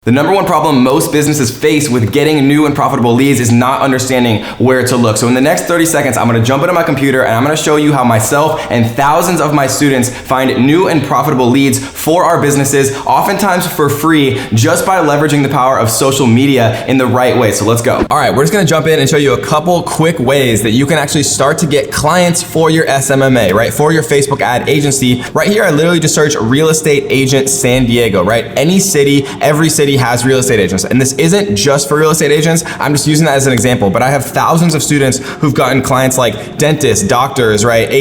The number one problem most businesses face with getting new and profitable leads is not understanding where to look. So in the next 30 seconds, I'm gonna jump into my computer and I'm gonna show you how myself and thousands of my students find new and profitable leads for our businesses, oftentimes for free, just by leveraging the power of social media in the right way. So let's go. All right, we're just gonna jump in and show you a couple quick ways that you can actually start to get clients for your SMMA, right? For your Facebook ad agency. Right here, I literally just search real estate agent San Diego, right? Any city, every city has real estate agents. And this isn't just for real estate agents. I'm just using that as an example, but I have thousands of students who've gotten clients like dentists, doctors, right?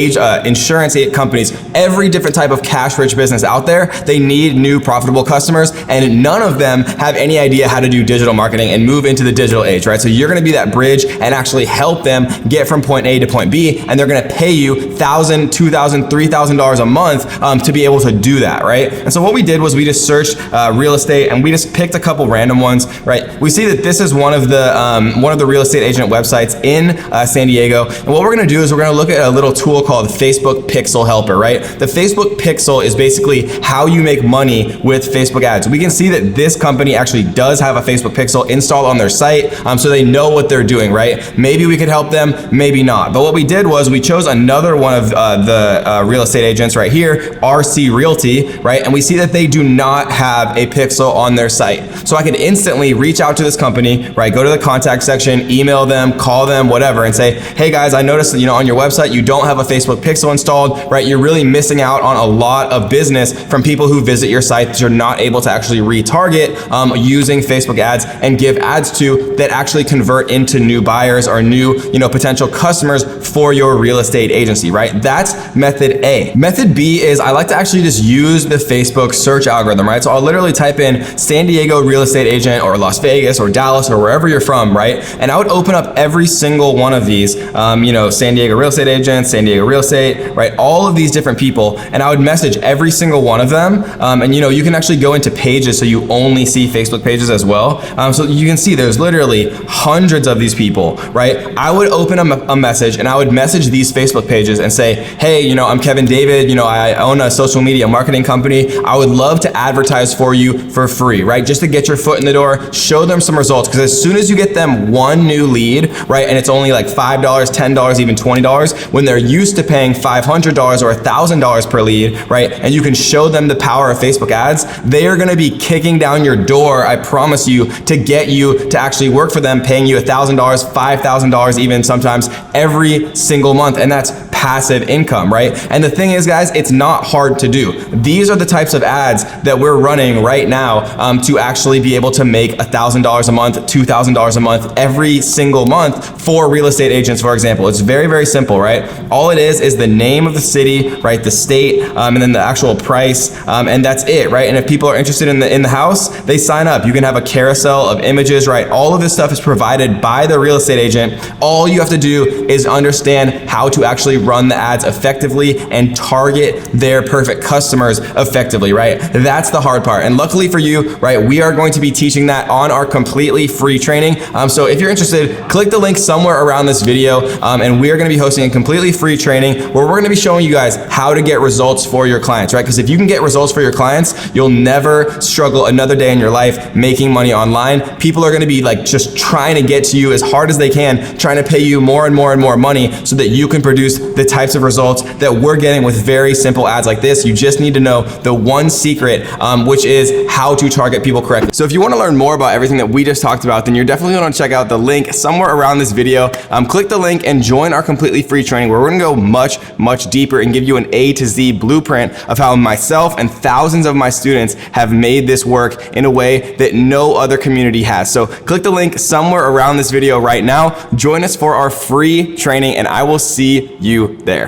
Insurance companies, every different type of cash-rich business out there. They need new profitable customers, and none of them have any idea how to do digital marketing and move into the digital age, right? So you're gonna be that bridge and actually help them get from point A to point B, and they're gonna pay you $1,000, $2,000, $3,000 a month to be able to do that, right? And so what we did was we just searched real estate, and we just picked a couple random ones, right? We see that this is one of the real estate agent websites in San Diego. And what we're gonna do is we're gonna look at a little tool called Facebook Pixel Helper, right? The Facebook Pixel is basically how you make money with Facebook ads. We can see that this company actually does have a Facebook Pixel installed on their site, so they know what they're doing, right? Maybe we could help them, maybe not. But what we did was we chose another one of the real estate agents right here, RC Realty, right? And we see that they do not have a Pixel on their site. So I could instantly reach out to this company, right? Go to the contact section, email them, call them, whatever, and say, hey guys, I noticed that, on your website, you don't have a Facebook Pixel installed, right? You're really missing out on a lot of business from people who visit your site that you're not able to actually retarget using Facebook ads and give ads to that actually convert into new buyers or new, potential customers for your real estate agency, right? That's method A. Method B is I like to actually just use the Facebook search algorithm, right? So I'll literally type in San Diego real estate agent or Las Vegas or Dallas or wherever you're from, right? And I would open up every single one of these, San Diego real estate agent, San Diego real estate, right? All of these different people, and I would message every single one of them. And you can actually go into pages so you only see Facebook pages as well. So you can see there's literally hundreds of these people, right? I would open a message and I would message these Facebook pages and say, hey, I'm Kevin David, I own a social media marketing company. I would love to advertise for you for free, right? Just to get your foot in the door, show them some results. Because as soon as you get them one new lead, right, and it's only like $5, $10, even $20, when they're used to paying $500 or $1,000 per lead, right, and you can show them the power of Facebook ads, they are gonna be kicking down your door, I promise you, to get you to actually work for them, paying you $1,000, $5,000 even sometimes every single month. And that's passive income, right? And the thing is, guys, it's not hard to do. These are the types of ads that we're running right now to actually be able to make $1,000 a month, $2,000 a month, every single month for real estate agents, for example. It's very, very simple, right? All it is the name of the city, right? The state, and then the actual price, and that's it, right? And if people are interested in the house, they sign up. You can have a carousel of images, right? All of this stuff is provided by the real estate agent. All you have to do is understand how to actually run the ads effectively and target their perfect customers effectively, right? That's the hard part. And luckily for you, right, we are going to be teaching that on our completely free training. So if you're interested, click the link somewhere around this video, and we are gonna be hosting a completely free training where we're gonna be showing you guys how to get results for your clients, right? Because if you can get results for your clients, you'll never struggle another day in your life making money online. People are gonna be like just trying to get to you as hard as they can, trying to pay you more and more and more money so that you can produce the types of results that we're getting with very simple ads like this. You just need to know the one secret, which is how to target people correctly. So if you want to learn more about everything that we just talked about, then you're definitely going to check out the link somewhere around this video. Click the link and join our completely free training where we're going to go much, much deeper and give you an A to Z blueprint of how myself and thousands of my students have made this work in a way that no other community has. So click the link somewhere around this video right now. Join us for our free training, and I will see you there.